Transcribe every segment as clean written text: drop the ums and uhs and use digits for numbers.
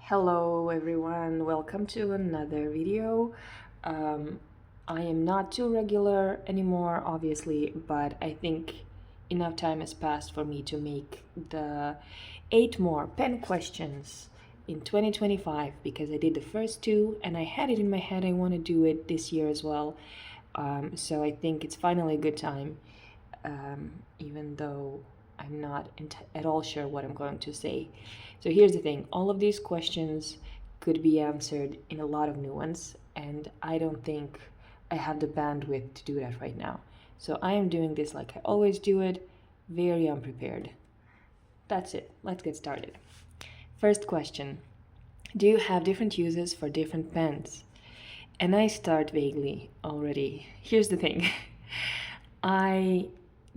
Hello everyone, welcome to another video. I am not too regular anymore, obviously, but I think enough time has passed for me to make the 8 more pen questions in 2025 because I did the first two and I had it in my head I want to do it this year as well. So I think it's finally a good time, even though I'm not at all sure what I'm going to say. So here's the thing, all of these questions could be answered in a lot of nuance, and I don't think I have the bandwidth to do that right now. So I am doing this like I always do it, very unprepared. That's it, let's get started. First question, do you have different uses for different pens? And I start vaguely already. Here's the thing. I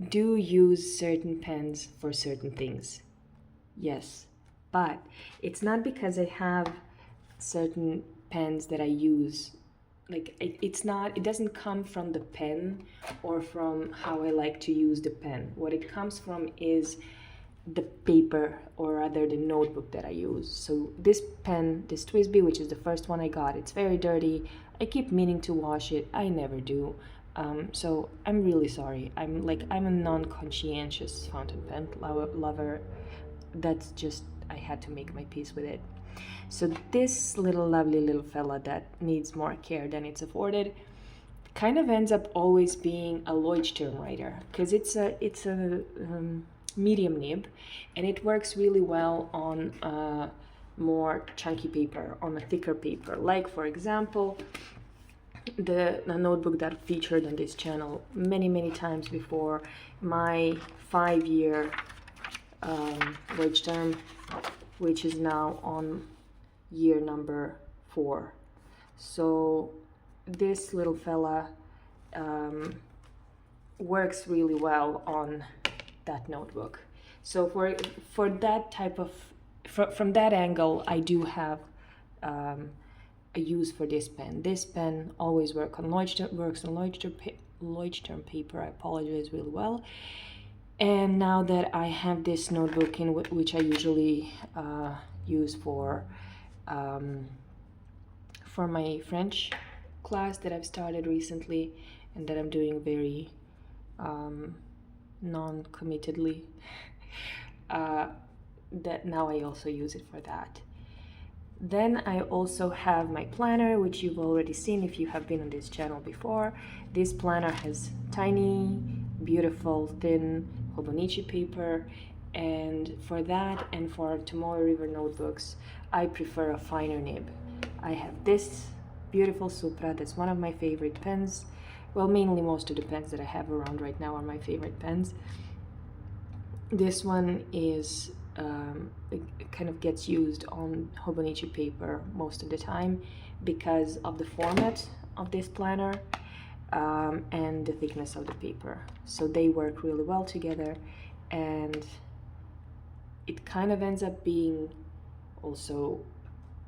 do use certain pens for certain things. Yes, but it's not because I have certain pens that I use. Like it doesn't come from the pen or from how I like to use the pen. What it comes from is the paper, or rather the notebook that I use. So this pen, this TWSBI, which is the first one I got, it's very dirty. I keep meaning to wash it, I never do. So I'm really sorry. I'm a non-conscientious fountain pen lover. That's just, I had to make my peace with it. So this little lovely little fella that needs more care than it's afforded kind of ends up always being a Leuchtturm writer, because it's a medium nib, and it works really well on more chunky paper, on a thicker paper. Like for example, the notebook that featured on this channel many times before, my 5-year Leuchtturm, which is now on year number 4. So this little fella works really well on that notebook. So for that type of, from that angle, I do have a use for this pen. This pen always works on Leuchtturm paper. I apologize, really well. And now that I have this notebook in which I usually use for my French class that I've started recently and that I'm doing very non-committedly, that now I also use it for that. Then I also have my planner, which you've already seen if you have been on this channel before. This planner has tiny, beautiful, thin Hobonichi paper, and for that and for Tomoe River notebooks, I prefer a finer nib. I have this beautiful Supra, that's one of my favorite pens. Well, mainly most of the pens that I have around right now are my favorite pens. This one is it kind of gets used on Hobonichi paper most of the time because of the format of this planner and the thickness of the paper. So they work really well together, and it kind of ends up being also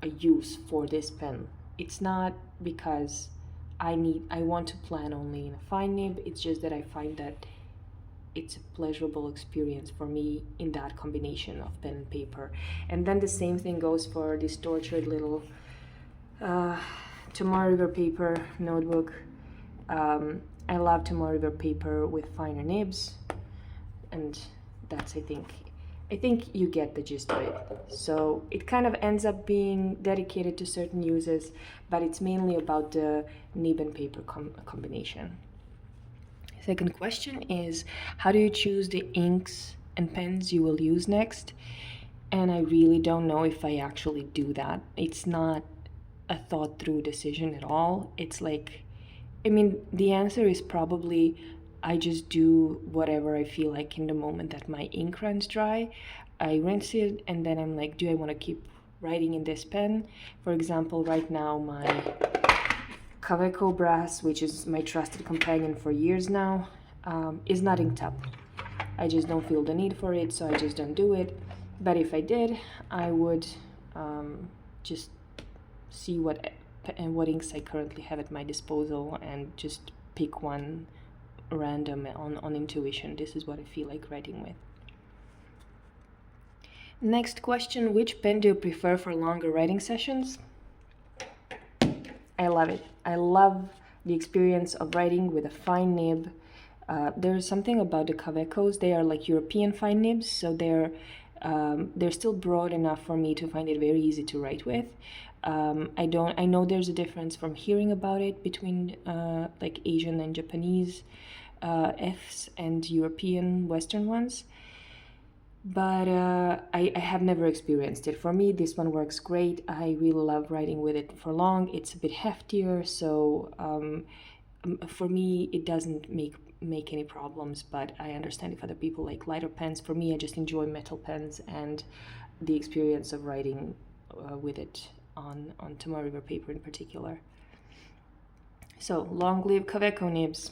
a use for this pen. It's not because I want to plan only in a fine nib, it's just that I find that it's a pleasurable experience for me in that combination of pen and paper. And then the same thing goes for this tortured little Tomoe River paper notebook. I love Tomoe River paper with finer nibs, and that's, I think you get the gist of it. So it kind of ends up being dedicated to certain uses, but it's mainly about the nib and paper combination. Second question is, how do you choose the inks and pens you will use next? And I really don't know if I actually do that. It's not a thought through decision at all. It's like, I mean, the answer is probably I just do whatever I feel like in the moment that my ink runs dry. I rinse it and then I'm like, do I want to keep writing in this pen? For example, right now my Kaweco Brass, which is my trusted companion for years now, is not inked up. I just don't feel the need for it, so I just don't do it. But if I did, I would just see what inks I currently have at my disposal and just pick one random on intuition. This is what I feel like writing with. Next question, which pen do you prefer for longer writing sessions? I love it. I love the experience of writing with a fine nib. There's something about the Kavekos. They are like European fine nibs, so they're still broad enough for me to find it very easy to write with. I know there's a difference from hearing about it between like Asian and Japanese Fs and European Western ones, but I have never experienced it. For me, this one works great. I really love writing with it for long. It's a bit heftier, so for me, it doesn't make any problems, but I understand if other people like lighter pens. For me, I just enjoy metal pens and the experience of writing with it on Tomoe River paper in particular. So, long live Kaweco nibs.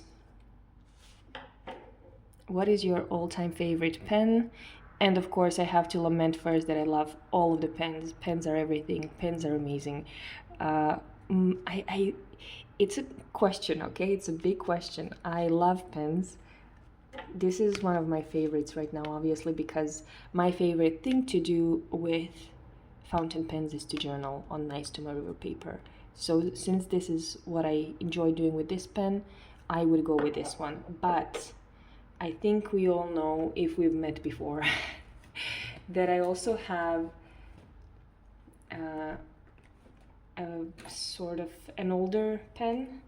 What is your all-time favorite pen? And of course, I have to lament first that I love all of the pens. Pens are everything. Pens are amazing. It's a question, okay? It's a big question. I love pens. This is one of my favorites right now, obviously, because my favorite thing to do with fountain pens is to journal on nice Tomoe River paper. So since this is what I enjoy doing with this pen, I would go with this one. But I think we all know, if we've met before, that I also have a sort of an older pen,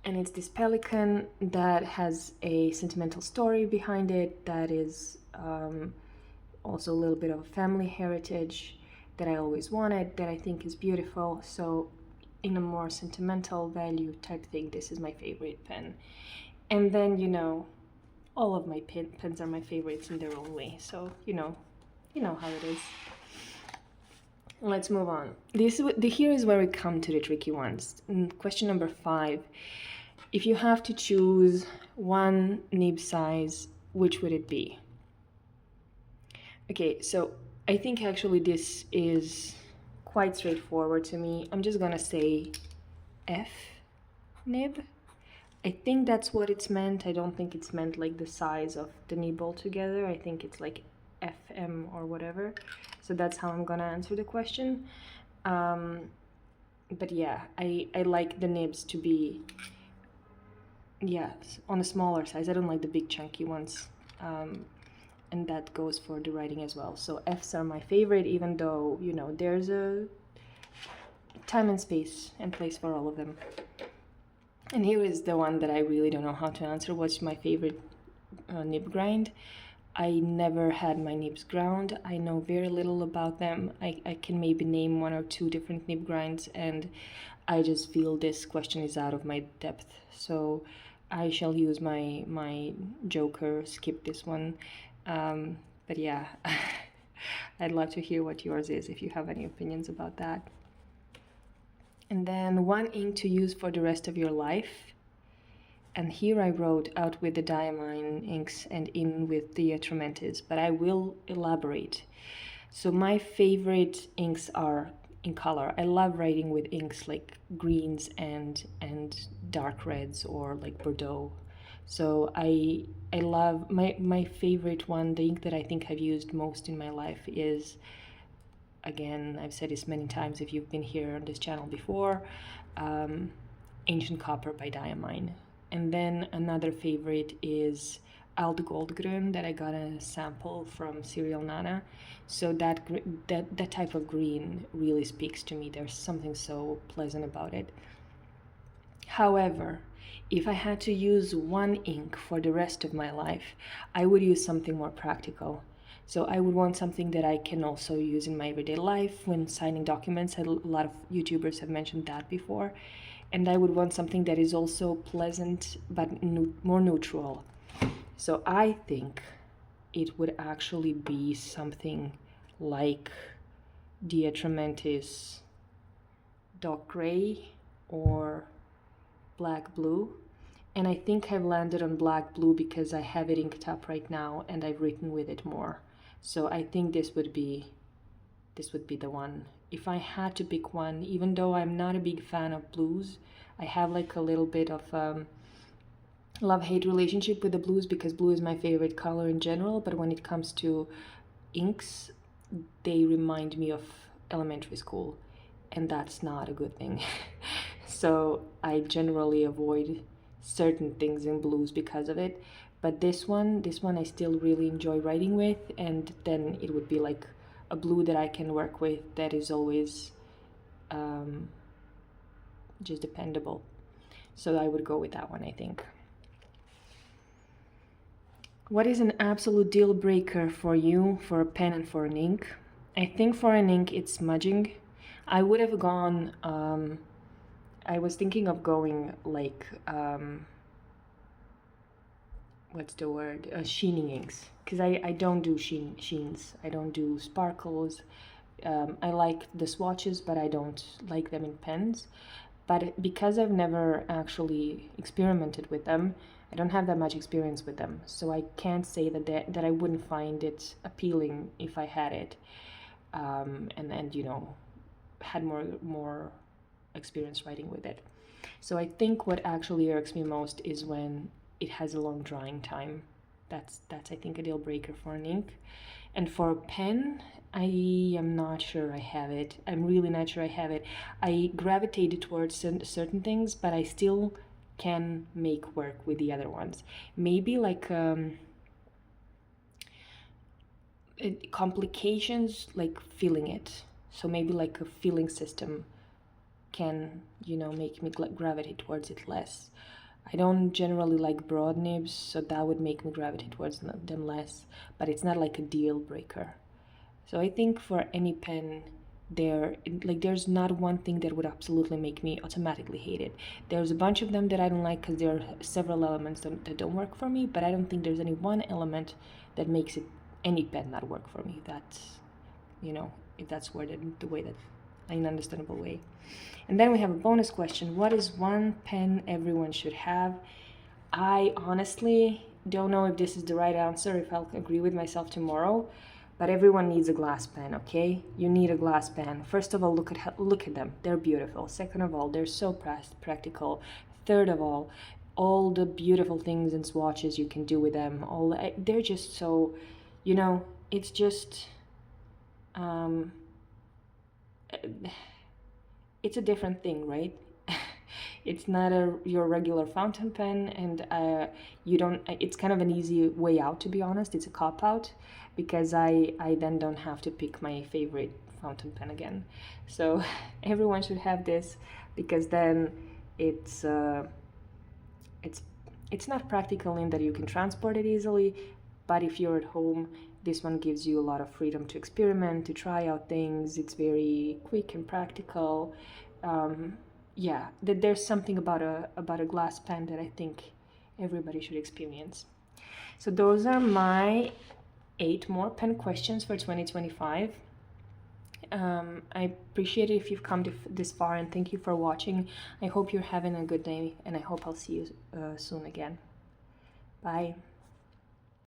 and it's this Pelikan that has a sentimental story behind it, that is also a little bit of family heritage that I always wanted, that I think is beautiful. So in a more sentimental value type thing, this is my favorite pen. And then, all of my pens are my favorites in their own way. So, you know how it is. Let's move on. Here is where we come to the tricky ones. Question number 5. If you have to choose one nib size, which would it be? Okay, so I think actually this is quite straightforward to me. I'm just gonna say F nib. I think that's what it's meant. I don't think it's meant like the size of the nib altogether. I think it's like FM or whatever. So that's how I'm gonna answer the question. But yeah, I like the nibs to be, on a smaller size. I don't like the big chunky ones. And that goes for the writing as well. So Fs are my favorite, even though, there's a time and space and place for all of them. And here is the one that I really don't know how to answer. What's my favorite nib grind? I never had my nibs ground. I know very little about them. I can maybe name 1 or 2 different nib grinds, and I just feel this question is out of my depth. So I shall use my joker, skip this one. But yeah, I'd love to hear what yours is if you have any opinions about that. And then one ink to use for the rest of your life. And here I wrote out with the Diamine inks and in with the Trementis, but I will elaborate. So my favorite inks are in color. I love writing with inks like greens and dark reds or like Bordeaux. So I love my favorite one, the ink that I think I've used most in my life is, again, I've said this many times if you've been here on this channel before, Ancient Copper by Diamine. And then another favorite is Alt Goldgrün that I got a sample from Serial Nana. So that type of green really speaks to me. There's something so pleasant about it. However, if I had to use one ink for the rest of my life, I would use something more practical. So I would want something that I can also use in my everyday life when signing documents. A lot of YouTubers have mentioned that before. And I would want something that is also pleasant but more neutral. So I think it would actually be something like Dia Trementis Dark Gray or Black Blue. And I think I've landed on Black Blue because I have it inked up right now and I've written with it more. So I think this would be the one. If I had to pick one, even though I'm not a big fan of blues, I have like a little bit of love-hate relationship with the blues because blue is my favorite color in general, but when it comes to inks, they remind me of elementary school, and that's not a good thing. So I generally avoid certain things in blues because of it. But this one I still really enjoy writing with, and then it would be like a blue that I can work with that is always just dependable. So I would go with that one, I think. What is an absolute deal breaker for you for a pen and for an ink? I think for an ink it's smudging. I would have gone, I was thinking of going like, what's the word? Sheening inks. Because I don't do sheens. I don't do sparkles. I like the swatches, but I don't like them in pens. But because I've never actually experimented with them, I don't have that much experience with them. So I can't say that I wouldn't find it appealing if I had it. And you know, had more experience writing with it. So I think what actually irks me most is when it has a long drying time. That's I think a deal breaker for an ink. And for a pen, I am not sure I have it. I'm really not sure I have it. I gravitated towards certain things, but I still can make work with the other ones. Maybe like complications, like feeling it. So maybe like a feeling system can, you know, make me gravitate towards it less. I don't generally like broad nibs, so that would make me gravitate towards them less, but it's not like a deal breaker. So I think for any pen, there's not one thing that would absolutely make me automatically hate it. There's a bunch of them that I don't like because there are several elements that don't work for me, but I don't think there's any one element that makes any pen not work for me. That's, you know, if that's worded the way that, in an understandable way. And then we have a bonus question. What is one pen everyone should have? I honestly don't know if this is the right answer, if I'll agree with myself tomorrow, but everyone needs a glass pen, okay? You need a glass pen. First of all, look at them. They're beautiful. Second of all, they're so practical. Third of all the beautiful things and swatches you can do with them. They're just so, you know, it's just it's a different thing, right? It's not your regular fountain pen, and you don't. It's kind of an easy way out, to be honest. It's a cop out because I then don't have to pick my favorite fountain pen again. So everyone should have this because then it's not practical in that you can transport it easily, but if you're at home, this one gives you a lot of freedom to experiment, to try out things. It's very quick and practical. Yeah, there's something about a glass pen that I think everybody should experience. So those are my 8 more pen questions for 2025. I appreciate it if you've come this far, and thank you for watching. I hope you're having a good day, and I hope I'll see you soon again. Bye.